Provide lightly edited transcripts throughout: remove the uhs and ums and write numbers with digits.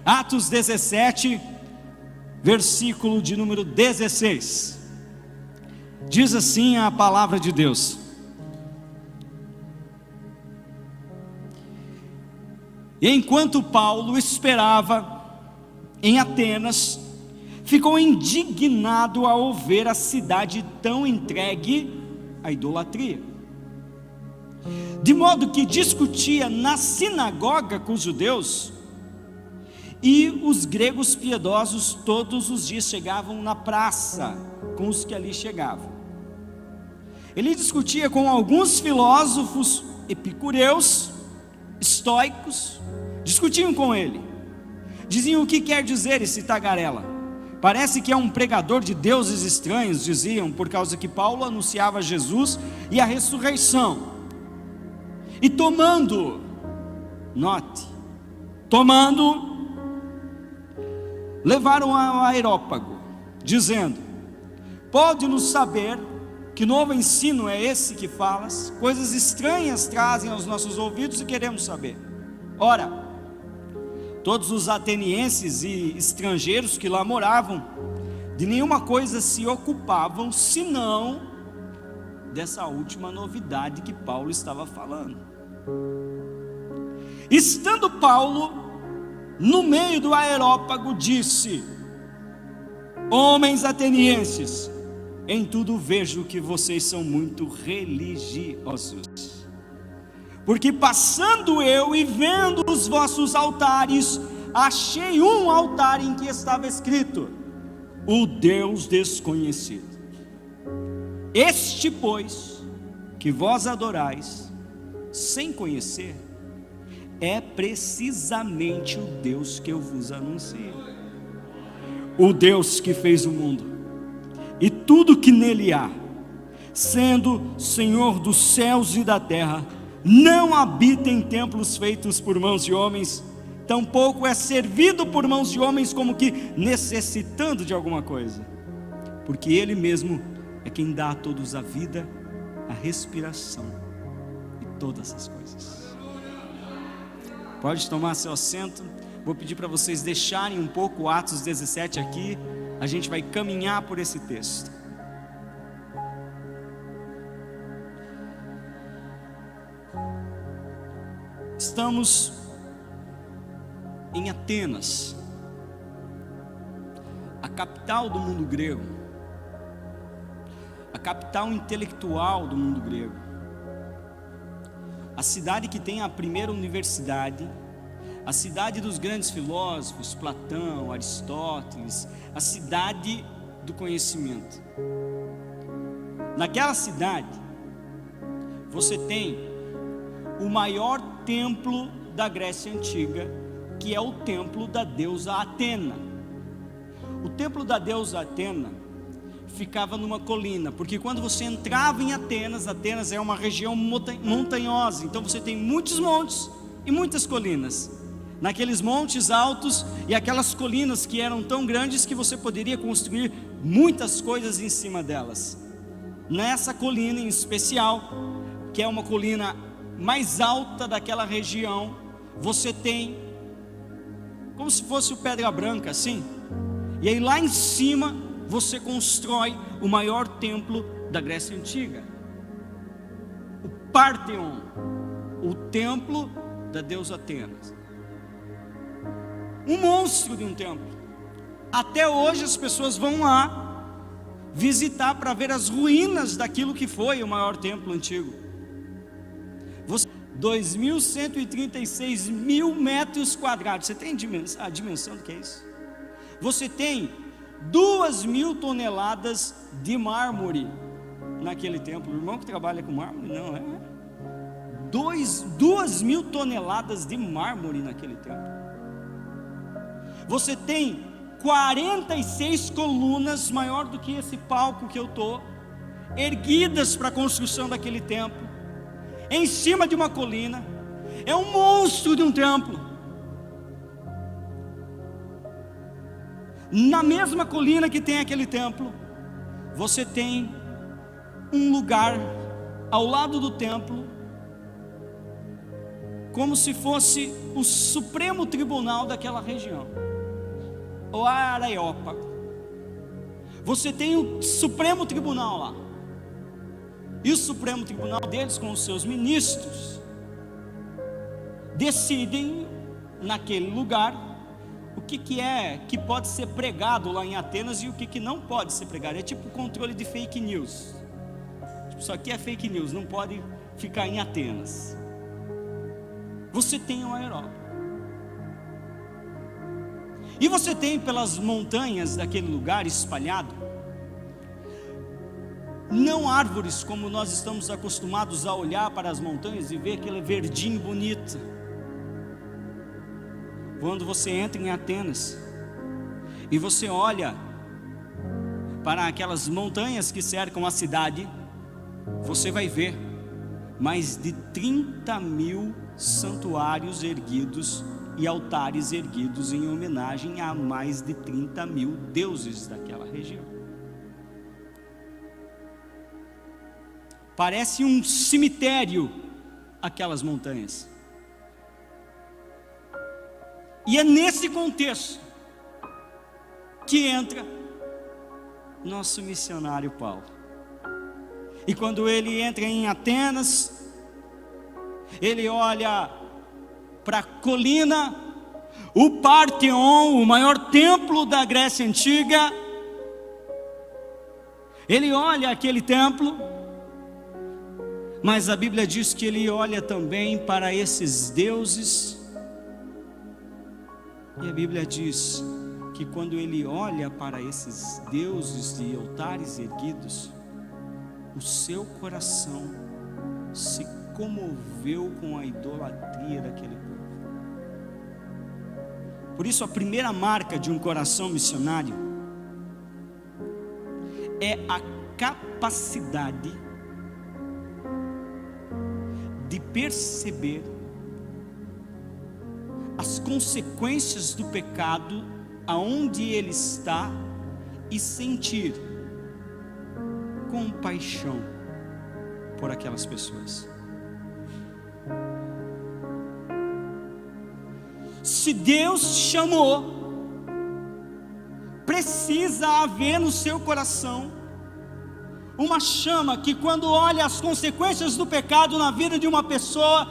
Atos 17, versículo de número 16. Diz assim a palavra de Deus: E enquanto Paulo esperava em Atenas, ficou indignado ao ver a cidade tão entregue à idolatria, de modo que discutia na sinagoga com os judeus, e os gregos piedosos todos os dias chegavam na praça com os que ali chegavam. Ele discutia com alguns filósofos epicureus, estoicos, discutiam com ele, diziam: o que quer dizer esse tagarela? Parece que é um pregador de deuses estranhos, diziam, por causa que Paulo anunciava Jesus e a ressurreição. E tomando, levaram ao Areópago, dizendo: pode-nos saber que novo ensino é esse que falas? Coisas estranhas trazem aos nossos ouvidos e queremos saber. Ora, todos os atenienses e estrangeiros que lá moravam, de nenhuma coisa se ocupavam, senão dessa última novidade que Paulo estava falando. Estando Paulo no meio do Areópago, disse: homens atenienses, em tudo vejo que vocês são muito religiosos. Porque passando eu e vendo os vossos altares, achei um altar em que estava escrito: o Deus desconhecido. Este, pois, que vós adorais, sem conhecer, é precisamente o Deus que eu vos anuncio. O Deus que fez o mundo e tudo que nele há, sendo Senhor dos céus e da terra, não habita em templos feitos por mãos de homens, tampouco é servido por mãos de homens como que necessitando de alguma coisa, porque Ele mesmo é quem dá a todos a vida, a respiração e todas as coisas. Pode tomar seu assento. Vou pedir para vocês deixarem um pouco Atos 17 aqui. A gente vai caminhar por esse texto. Estamos em Atenas, a capital do mundo grego, a capital intelectual do mundo grego, a cidade que tem a primeira universidade, a cidade dos grandes filósofos, Platão, Aristóteles, a cidade do conhecimento. Naquela cidade, você tem o maior templo da Grécia Antiga, que é o templo da deusa Atena. O templo da deusa Atena ficava numa colina, porque quando você entrava em Atenas, Atenas é uma região montanhosa, então você tem muitos montes e muitas colinas. Naqueles montes altos e aquelas colinas que eram tão grandes que você poderia construir muitas coisas em cima delas. Nessa colina em especial, que é uma colina mais alta daquela região, você tem como se fosse o Pedra Branca assim, e aí lá em cima você constrói o maior templo da Grécia Antiga, o Pártheon, o templo da deusa Atenas. Um monstro de um templo. Até hoje as pessoas vão lá visitar para ver as ruínas daquilo que foi o maior templo antigo. 2.136 mil metros quadrados. Você tem a dimensão do que é isso? Você tem 2.000 toneladas de mármore naquele templo. O irmão que trabalha com mármore, não é? 2.000 toneladas de mármore naquele templo. Você tem 46 colunas, maior do que esse palco que eu estou, erguidas para a construção daquele templo, em cima de uma colina. É um monstro de um templo. Na mesma colina que tem aquele templo, você tem um lugar ao lado do templo, como se fosse o Supremo Tribunal daquela região, o Areópago. Você tem o Supremo Tribunal lá, e o Supremo Tribunal deles, com os seus ministros, decidem naquele lugar o que pode ser pregado lá em Atenas e o que não pode ser pregado. É tipo controle de fake news. Isso aqui é fake news, não pode ficar em Atenas. Você tem o Areópago, e você tem pelas montanhas daquele lugar espalhado, não árvores como nós estamos acostumados a olhar para as montanhas e ver aquele verdinho bonito. Quando você entra em Atenas e você olha para aquelas montanhas que cercam a cidade, você vai ver mais de 30.000 santuários erguidos e altares erguidos em homenagem a mais de 30.000 deuses daquela região. Parece um cemitério aquelas montanhas. E é nesse contexto que entra nosso missionário Paulo. E quando ele entra em Atenas, ele olha para a colina, o Partenon, o maior templo da Grécia Antiga. Ele olha aquele templo, mas a Bíblia diz que ele olha também para esses deuses. E a Bíblia diz que quando ele olha para esses deuses e altares erguidos, o seu coração se comoveu com a idolatria daquele povo. Por isso, a primeira marca de um coração missionário é a capacidade de perceber as consequências do pecado aonde ele está e sentir compaixão por aquelas pessoas. Se Deus chamou, precisa haver no seu coração uma chama que, quando olha as consequências do pecado na vida de uma pessoa,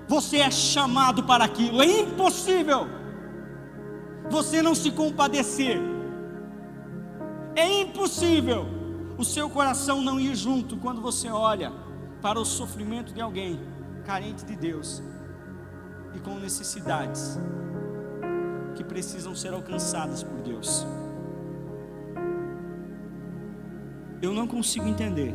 você é chamado para aquilo. É impossível você não se compadecer. É impossível o seu coração não ir junto quando você olha para o sofrimento de alguém carente de Deus e com necessidades que precisam ser alcançadas por Deus. Eu não consigo entender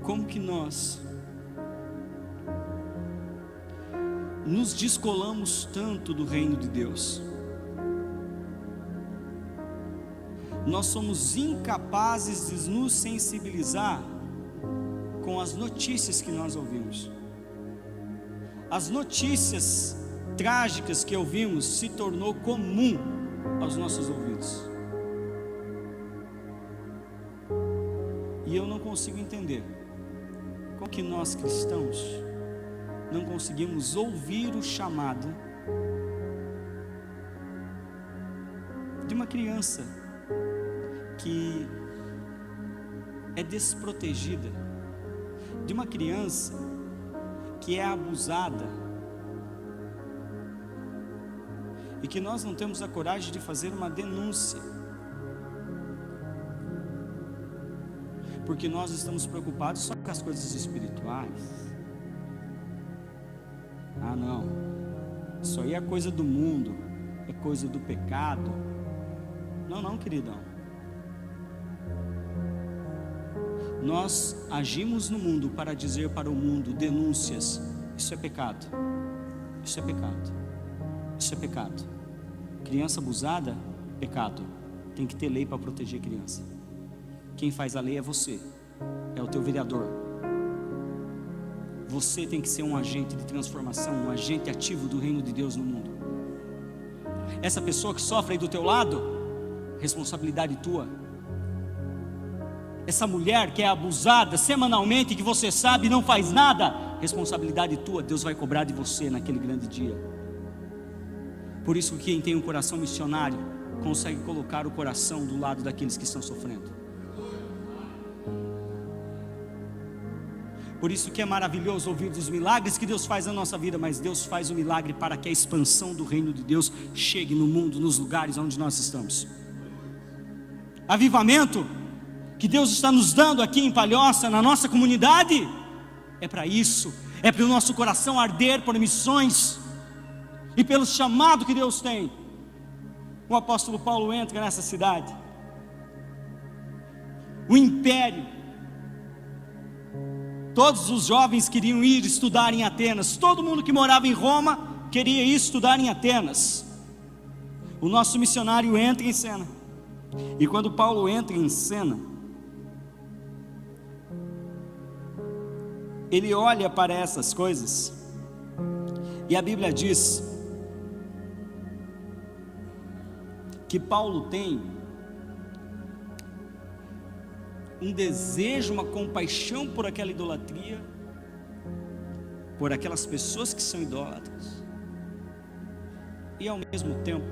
como que nós nos descolamos tanto do reino de Deus. Nós somos incapazes de nos sensibilizar com as notícias que nós ouvimos. As notícias trágicas que ouvimos se tornou comum aos nossos ouvidos. E eu não consigo entender como que nós cristãos não conseguimos ouvir o chamado de uma criança que é desprotegida, de uma criança que é abusada, e que nós não temos a coragem de fazer uma denúncia, porque nós estamos preocupados só com as coisas espirituais. Ah, não, isso aí é coisa do mundo, é coisa do pecado. Não, queridão. Nós agimos no mundo para dizer para o mundo denúncias: isso é pecado, isso é pecado, isso é pecado. Criança abusada, pecado. Tem que ter lei para proteger a criança. Quem faz a lei é você, é o teu vereador. Você tem que ser um agente de transformação, um agente ativo do reino de Deus no mundo. Essa pessoa que sofre aí do teu lado, responsabilidade tua. essa mulher que é abusada semanalmente, que você sabe e não faz nada, responsabilidade tua, Deus vai cobrar de você naquele grande dia. Por isso que quem tem um coração missionário consegue colocar o coração do lado daqueles que estão sofrendo. Por isso que é maravilhoso ouvir dos milagres que Deus faz na nossa vida, mas Deus faz o milagre para que a expansão do reino de Deus chegue no mundo, nos lugares onde nós estamos. Avivamento que Deus está nos dando aqui em Palhoça, na nossa comunidade, é para isso, é para o nosso coração arder por missões e pelo chamado que Deus tem. O apóstolo Paulo entra nessa cidade, o império, todos os jovens queriam ir estudar em Atenas, todo mundo que morava em Roma queria ir estudar em Atenas. O nosso missionário entra em cena, e quando Paulo entra em cena, ele olha para essas coisas, e a Bíblia diz que Paulo tem um desejo, uma compaixão por aquela idolatria, por aquelas pessoas que são idólatras, e ao mesmo tempo,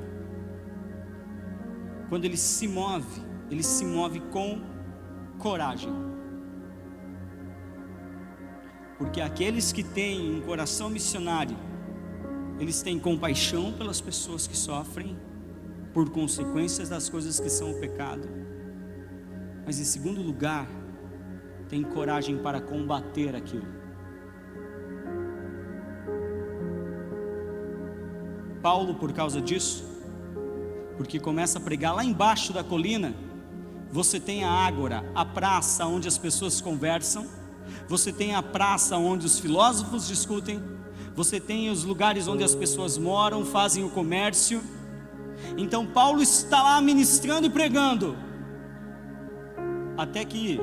quando ele se move com coragem, porque aqueles que têm um coração missionário, eles têm compaixão pelas pessoas que sofrem por consequências das coisas que são o pecado, mas em segundo lugar, tem coragem para combater aquilo. Paulo, por causa disso, porque começa a pregar lá embaixo da colina, você tem a ágora, a praça onde as pessoas conversam, você tem a praça onde os filósofos discutem, você tem os lugares onde as pessoas moram, fazem o comércio. Então Paulo está lá ministrando e pregando, até que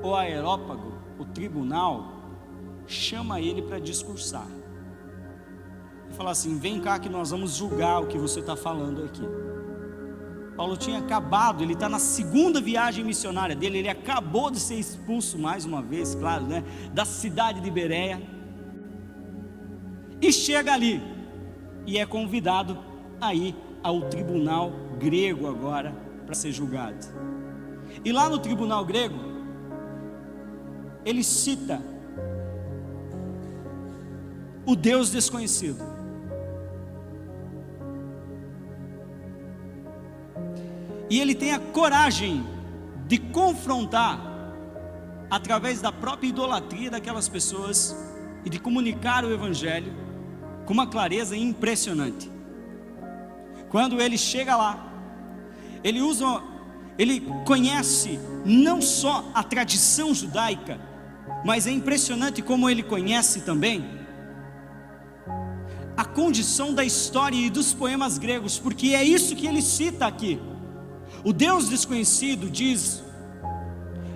o Areópago, o tribunal, chama ele para discursar e fala assim: vem cá que nós vamos julgar o que você está falando aqui. Paulo tinha acabado, ele está na segunda viagem missionária dele, ele acabou de ser expulso mais uma vez, claro, né, da cidade de Bereia, e chega ali, e é convidado a ir ao tribunal grego agora, para ser julgado. E lá no tribunal grego, ele cita o Deus desconhecido. E ele tem a coragem de confrontar, através da própria idolatria daquelas pessoas, e de comunicar o Evangelho com uma clareza impressionante. Quando ele chega lá, ele conhece não só a tradição judaica, mas é impressionante como ele conhece também a condição da história e dos poemas gregos, porque é isso que ele cita aqui. O Deus desconhecido, diz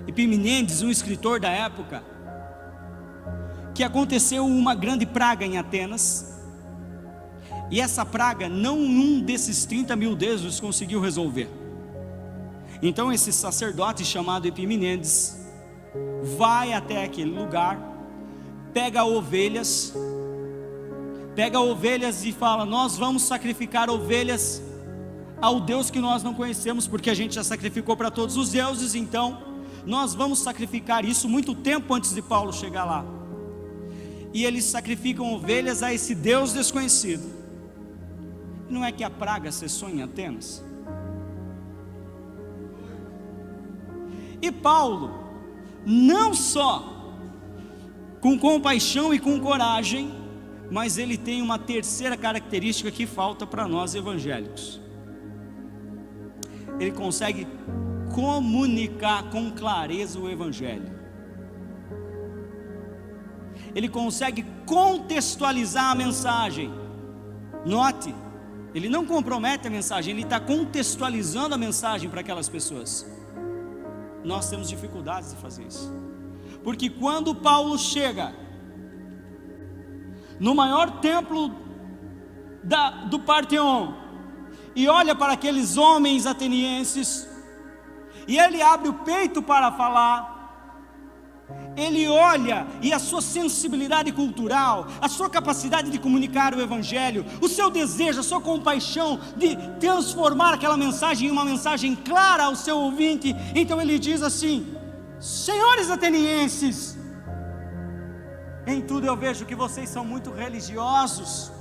Epiminendes, um escritor da época, que aconteceu uma grande praga em Atenas, e essa praga não um desses 30 mil deuses conseguiu resolver. Então esse sacerdote chamado Epiminendes vai até aquele lugar, pega ovelhas e fala: nós vamos sacrificar ovelhas ao Deus que nós não conhecemos, porque a gente já sacrificou para todos os deuses, então nós vamos sacrificar isso muito tempo antes de Paulo chegar lá. E eles sacrificam ovelhas a esse Deus desconhecido. Não é que a praga cessou em Atenas? E Paulo, não só com compaixão e com coragem, mas ele tem uma terceira característica que falta para nós evangélicos. Ele consegue comunicar com clareza o Evangelho. Ele consegue contextualizar a mensagem. Note, ele não compromete a mensagem, ele está contextualizando a mensagem para aquelas pessoas. Nós temos dificuldades de fazer isso, porque quando Paulo chega no maior templo do Partenon e olha para aqueles homens atenienses, e ele abre o peito para falar, ele olha, e a sua sensibilidade cultural, a sua capacidade de comunicar o Evangelho, o seu desejo, a sua compaixão de transformar aquela mensagem em uma mensagem clara ao seu ouvinte, então ele diz assim: senhores atenienses, em tudo eu vejo que vocês são muito religiosos,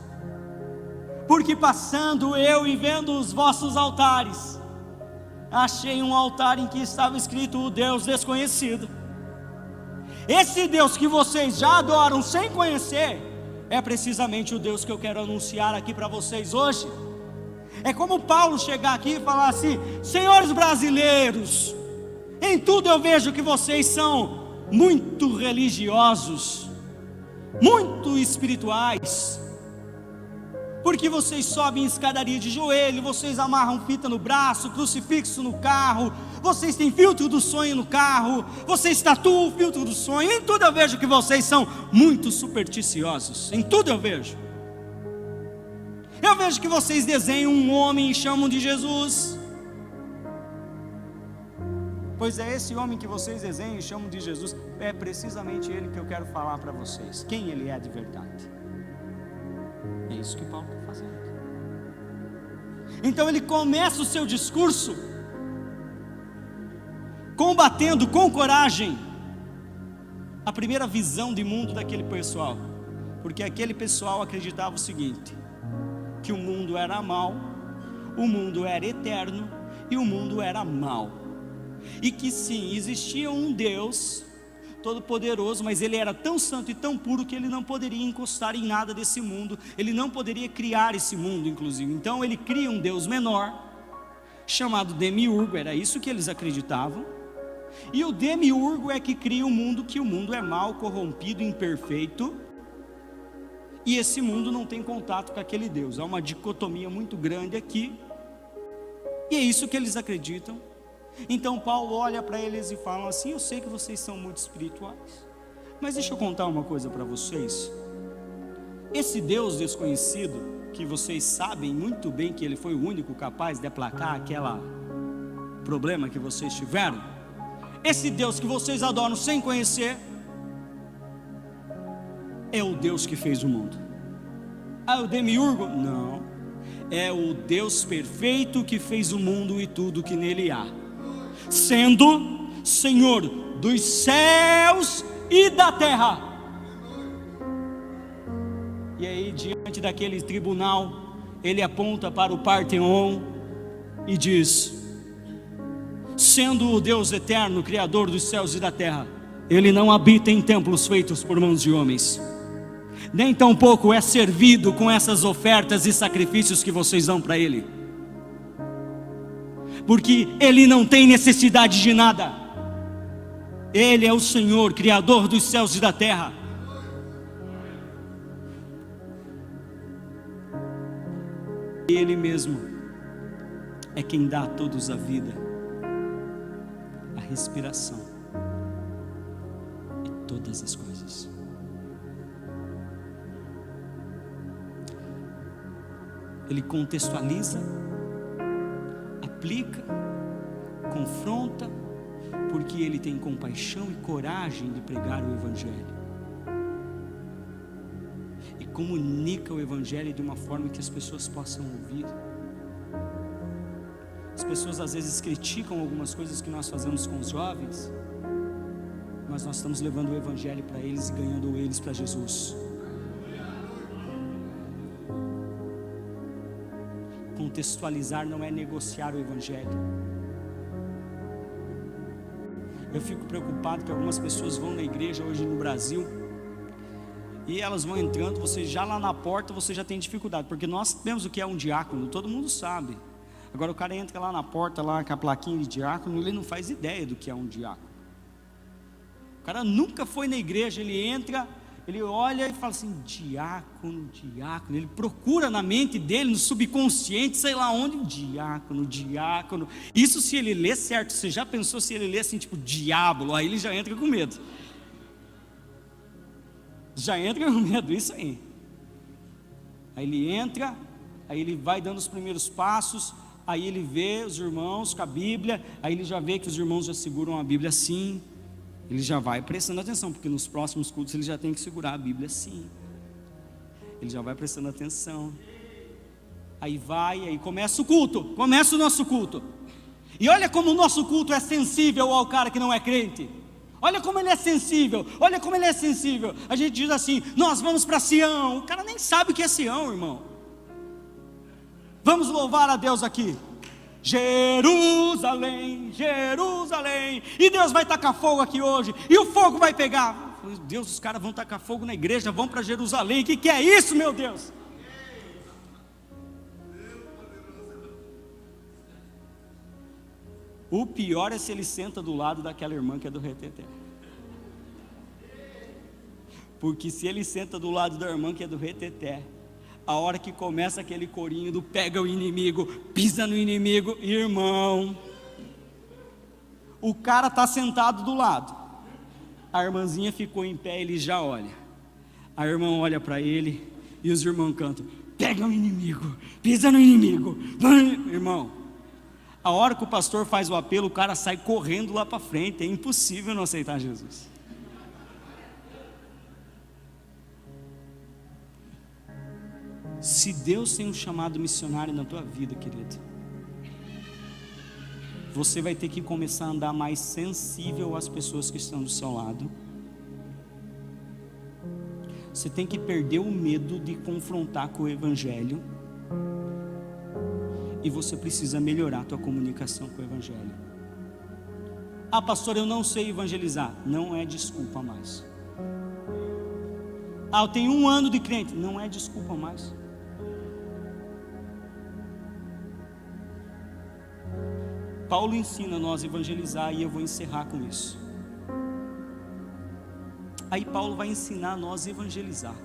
porque passando eu e vendo os vossos altares, achei um altar em que estava escrito o Deus desconhecido. Esse Deus que vocês já adoram sem conhecer, é precisamente o Deus que eu quero anunciar aqui para vocês hoje. É como Paulo chegar aqui e falar assim: senhores brasileiros, em tudo eu vejo que vocês são muito religiosos, muito espirituais, porque vocês sobem escadaria de joelho, vocês amarram fita no braço, crucifixo no carro, vocês têm filtro do sonho no carro, vocês tatuam o filtro do sonho. Em tudo eu vejo que vocês são muito supersticiosos, em tudo eu vejo que vocês desenham um homem e chamam de Jesus, pois é esse homem que vocês desenham e chamam de Jesus, é precisamente ele que eu quero falar para vocês, quem ele é de verdade. É isso que Paulo está fazendo. Então ele começa o seu discurso combatendo com coragem a primeira visão de mundo daquele pessoal, porque aquele pessoal acreditava o seguinte: que o mundo era mau, o mundo era eterno e o mundo era mau, e que sim, existia um Deus todo-poderoso, mas ele era tão santo e tão puro que ele não poderia encostar em nada desse mundo, ele não poderia criar esse mundo, inclusive. Então ele cria um Deus menor, chamado Demiurgo, era isso que eles acreditavam, e o Demiurgo é que cria o mundo, que o mundo é mau, corrompido, imperfeito, e esse mundo não tem contato com aquele Deus. Há uma dicotomia muito grande aqui, e é isso que eles acreditam. Então Paulo olha para eles e fala assim: eu sei que vocês são muito espirituais, mas deixa eu contar uma coisa para vocês. Esse Deus desconhecido, que vocês sabem muito bem que ele foi o único capaz de aplacar aquele problema que vocês tiveram, esse Deus que vocês adoram sem conhecer, é o Deus que fez o mundo. Ah, o Demiurgo? Não, é o Deus perfeito que fez o mundo e tudo que nele há, sendo Senhor dos céus e da terra. E aí, diante daquele tribunal, ele aponta para o Partenon e diz: sendo o Deus eterno, Criador dos céus e da terra, ele não habita em templos feitos por mãos de homens, nem tampouco é servido com essas ofertas e sacrifícios que vocês dão para ele, porque ele não tem necessidade de nada. Ele é o Senhor, Criador dos céus e da terra. Ele mesmo é quem dá a todos a vida, a respiração e todas as coisas. Ele contextualiza, aplica, confronta, porque ele tem compaixão e coragem de pregar o Evangelho, e comunica o Evangelho de uma forma que as pessoas possam ouvir. As pessoas às vezes criticam algumas coisas que nós fazemos com os jovens, mas nós estamos levando o Evangelho para eles e ganhando eles para Jesus. Contextualizar não é negociar o Evangelho. Eu fico preocupado que algumas pessoas vão na igreja hoje no Brasil, e elas vão entrando, você já lá na porta, você já tem dificuldade, porque nós sabemos o que é um diácono, todo mundo sabe. Agora o cara entra lá na porta, lá com a plaquinha de diácono, ele não faz ideia do que é um diácono. O cara nunca foi na igreja, ele entra, ele olha e fala assim: diácono, diácono. Ele procura na mente dele, no subconsciente, sei lá onde, diácono, diácono. Isso se ele lê certo. Você já pensou se ele lê assim, tipo diabo? Aí ele já entra com medo. Já entra com medo, isso aí. Aí ele entra, aí ele vai dando os primeiros passos, Aí ele vê os irmãos com a Bíblia, aí ele já vê que os irmãos já seguram a Bíblia assim, ele já vai prestando atenção, porque nos próximos cultos ele já tem que segurar a Bíblia assim, ele já vai prestando atenção. Aí começa o culto, começa o nosso culto. E olha como o nosso culto é sensível ao cara que não é crente. Olha como ele é sensível, olha como ele é sensível. A gente diz assim: nós vamos para Sião. O cara nem sabe o que é Sião, irmão. Vamos louvar a Deus aqui. Jerusalém, Jerusalém. E Deus vai tacar fogo aqui hoje. E o fogo vai pegar. Meu Deus, os caras vão tacar fogo na igreja, vão para Jerusalém. O que é isso, meu Deus? O pior é se ele senta do lado daquela irmã que é do reteté. Porque se ele senta do lado da irmã que é do reteté, a hora que começa aquele corinho do pega o inimigo, pisa no inimigo, irmão, o cara está sentado do lado, a irmãzinha ficou em pé, ele já olha, a irmã olha para ele, e os irmãos cantam, pega o inimigo, pisa no inimigo, irmão. A hora que o pastor faz o apelo, o cara sai correndo lá para frente. É impossível não aceitar Jesus. Se Deus tem um chamado missionário na tua vida, querido, você vai ter que começar a andar mais sensível às pessoas que estão do seu lado. Você tem que perder o medo de confrontar com o evangelho. E você precisa melhorar a tua comunicação com o evangelho. Ah, pastor, eu não sei evangelizar. Não é desculpa mais. Ah, eu tenho 1 ano de crente. Não é desculpa mais. Paulo ensina nós a evangelizar, e eu vou encerrar com isso. Aí Paulo vai ensinar nós a evangelizar.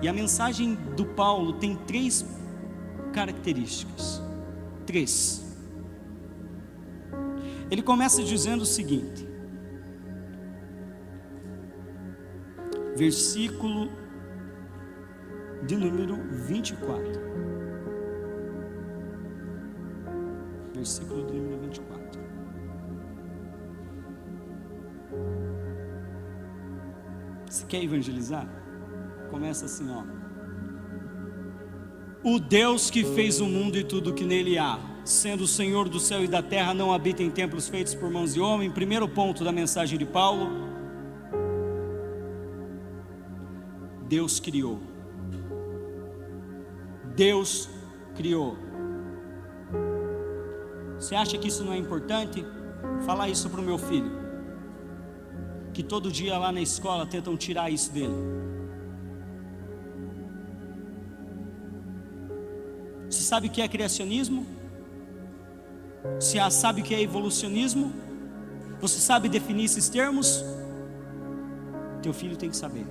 E a mensagem do Paulo tem 3 características. 3. Ele começa dizendo o seguinte, versículo de número 24. Versículo de número 24. Você quer evangelizar? Começa assim, ó. O Deus que fez o mundo e tudo que nele há, sendo o Senhor do céu e da terra, não habita em templos feitos por mãos de homem. Primeiro ponto da mensagem de Paulo: Deus criou. Deus criou. Você acha que isso não é importante? Falar isso para o meu filho, que todo dia lá na escola tentam tirar isso dele. Você sabe o que é criacionismo? Você sabe o que é evolucionismo? Você sabe definir esses termos? Teu filho tem que saber.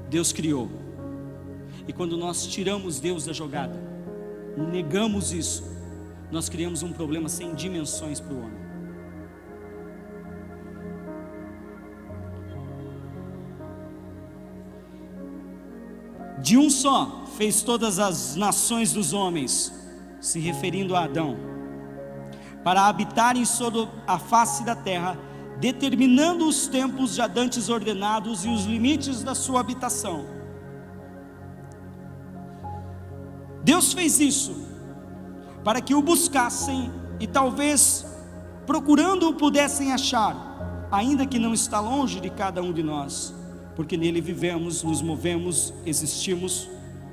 Deus criou. E quando nós tiramos Deus da jogada, negamos isso, nós criamos um problema sem dimensões para o homem. De um só fez todas as nações dos homens, se referindo a Adão, para habitarem sobre a face da terra, determinando os tempos já dantes ordenados e os limites da sua habitação. Deus fez isso para que o buscassem e talvez procurando-o pudessem achar, ainda que não está longe de cada um de nós, porque nele vivemos, nos movemos, existimos.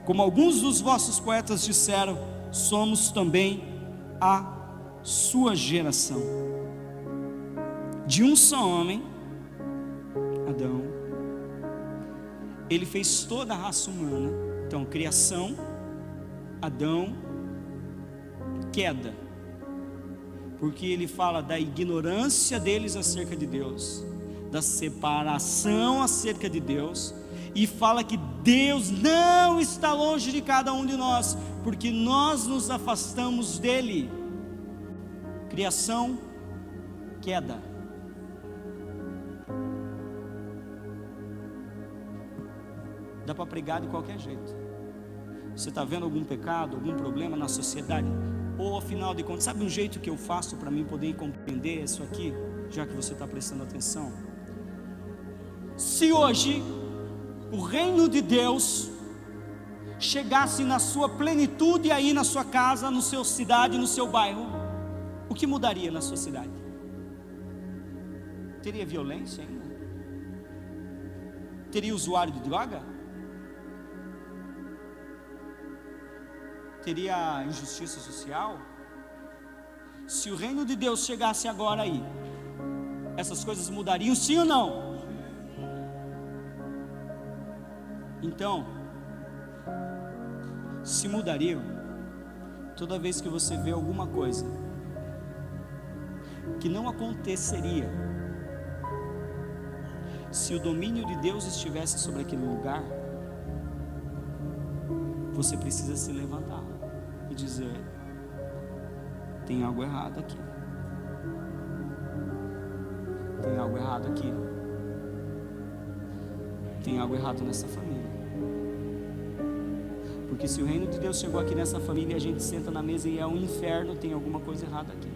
Como alguns dos vossos poetas disseram, somos também a sua geração. De um só homem, Adão, ele fez toda a raça humana. Então, criação, Adão, queda, porque ele fala da ignorância deles acerca de Deus, da separação acerca de Deus, e fala que Deus não está longe de cada um de nós, porque nós nos afastamos dele. Criação, queda. dá para pregar de qualquer jeito. Você está vendo algum pecado, algum problema na sociedade? Ou afinal de contas, sabe um jeito que eu faço para mim poder compreender isso aqui, já que você está prestando atenção? Se hoje o reino de Deus chegasse na sua plenitude aí na sua casa, na sua cidade, no seu bairro, o que mudaria na sua cidade? Teria violência ainda? Teria usuário de droga? Teria injustiça social? Se o reino de Deus chegasse agora aí, essas coisas mudariam, sim ou não? Então, se mudariam, toda vez que você vê alguma coisa que não aconteceria se o domínio de Deus estivesse sobre aquele lugar, você precisa se levantar e dizer: tem algo errado aqui, tem algo errado aqui, tem algo errado nessa família. Porque se o reino de Deus chegou aqui nessa família e a gente senta na mesa e é um inferno, tem alguma coisa errada aqui.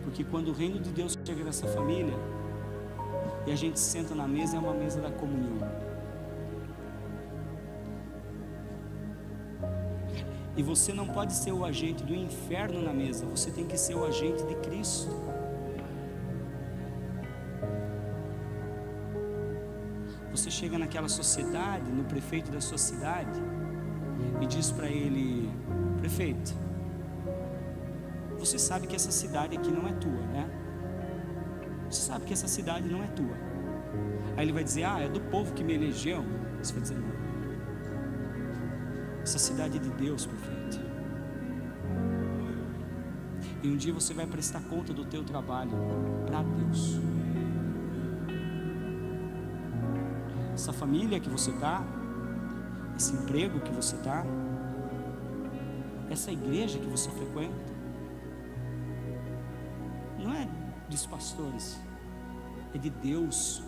Porque quando o reino de Deus chega nessa família e a gente senta na mesa, é uma mesa da comunhão. E você não pode ser o agente do inferno na mesa, você tem que ser o agente de Cristo. Você chega naquela sociedade, no prefeito da sua cidade, e diz para ele: prefeito, você sabe que essa cidade aqui não é tua, né? Você sabe que essa cidade não é tua. Aí ele vai dizer: é do povo que me elegeu. Você vai dizer: não, essa cidade é de Deus, prefeito. E um dia você vai prestar conta do teu trabalho para Deus. Essa família que você está, esse emprego que você está, essa igreja que você frequenta, não é dos pastores, é de Deus.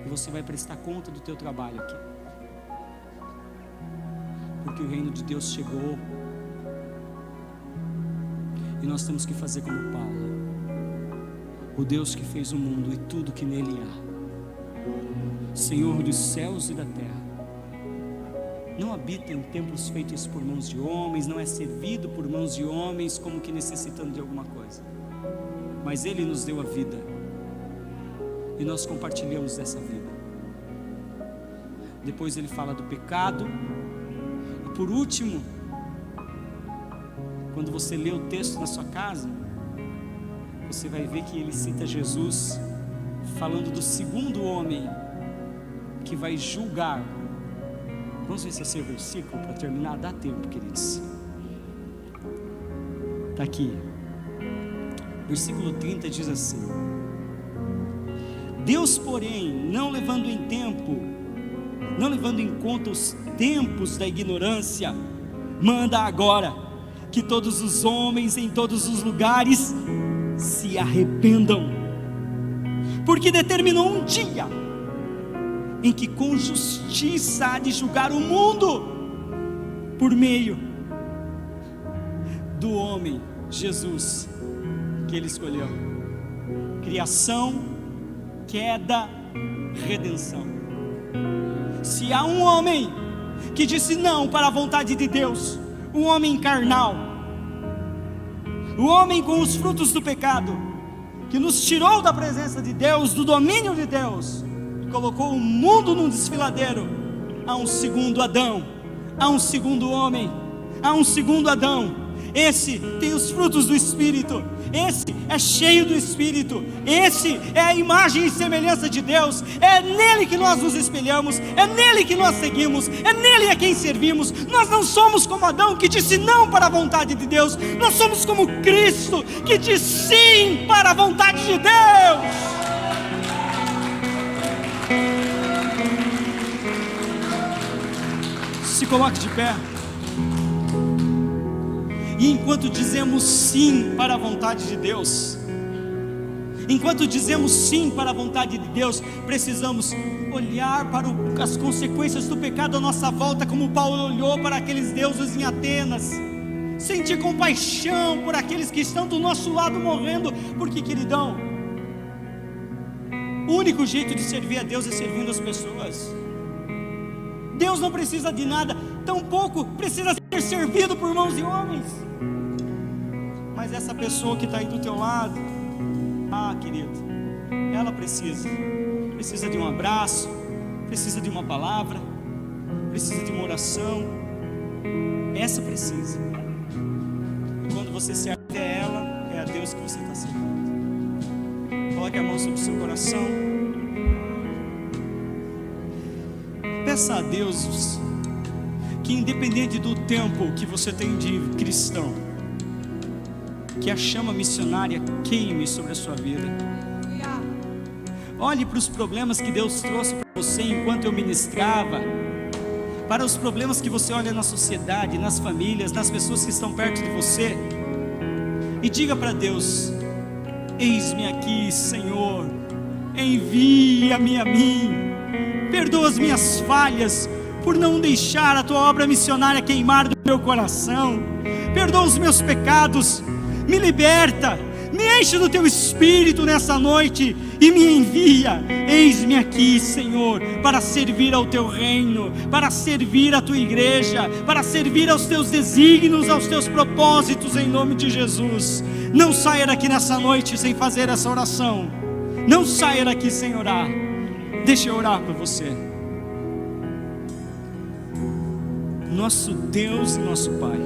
E você vai prestar conta do teu trabalho aqui, porque o reino de Deus chegou. E nós temos que fazer como Paulo: o Deus que fez o mundo e tudo que nele há, Senhor dos céus e da terra, não habita em templos feitos por mãos de homens, não é servido por mãos de homens como que necessitando de alguma coisa, mas Ele nos deu a vida e nós compartilhamos dessa vida. Depois ele fala do pecado, e por último, quando você lê o texto na sua casa, você vai ver que ele cita Jesus falando do segundo homem que vai julgar. Vamos ver se esse é o versículo para terminar. Dá tempo, queridos. Está aqui. Versículo 30 diz assim: Deus, porém, não levando em conta os tempos da ignorância, manda agora que todos os homens em todos os lugares se arrependam, porque determinou um dia em que com justiça há de julgar o mundo, por meio do homem Jesus que Ele escolheu. Criação, queda, redenção. Se há um homem que disse não para a vontade de Deus, o homem carnal, o homem com os frutos do pecado, que nos tirou da presença de Deus, do domínio de Deus, colocou o mundo num desfiladeiro, há um segundo Adão, há um segundo homem, há um segundo Adão. Esse tem os frutos do Espírito, esse é cheio do Espírito, esse é a imagem e semelhança de Deus, é nele que nós nos espelhamos, é nele que nós seguimos, é nele a quem servimos. Nós não somos como Adão, que disse não para a vontade de Deus, nós somos como Cristo, que diz sim para a vontade de Deus. Se coloque de pé. E enquanto dizemos sim para a vontade de Deus, Enquanto dizemos sim para a vontade de Deus, precisamos olhar para as consequências do pecado à nossa volta, como Paulo olhou para aqueles deuses em Atenas. Sentir compaixão por aqueles que estão do nosso lado morrendo, porque, queridão, o único jeito de servir a Deus é servindo as pessoas. Deus não precisa de nada, tampouco precisa ser servido por mãos de homens. Mas essa pessoa que está aí do teu lado, querido, ela precisa de um abraço, precisa de uma palavra, precisa de uma oração. Essa precisa. E quando você serve a ela, é a Deus que você está servindo. Coloque a mão sobre o seu coração. Peça a Deus que, independente do tempo que você tem de cristão, que a chama missionária queime sobre a sua vida. Olhe para os problemas que Deus trouxe para você enquanto eu ministrava, para os problemas que você olha na sociedade, nas famílias, nas pessoas que estão perto de você, e diga para Deus: eis-me aqui, Senhor, envia-me a mim, perdoa as minhas falhas, por não deixar a tua obra missionária queimar do meu coração, perdoa os meus pecados, me liberta, me enche do teu Espírito nessa noite e me envia. Eis-me aqui, Senhor, para servir ao teu reino, para servir a tua igreja, para servir aos teus desígnios, aos teus propósitos, em nome de Jesus. Não saia daqui nessa noite sem fazer essa oração. Não saia daqui sem orar. Deixa eu orar por você. Nosso Deus e nosso Pai,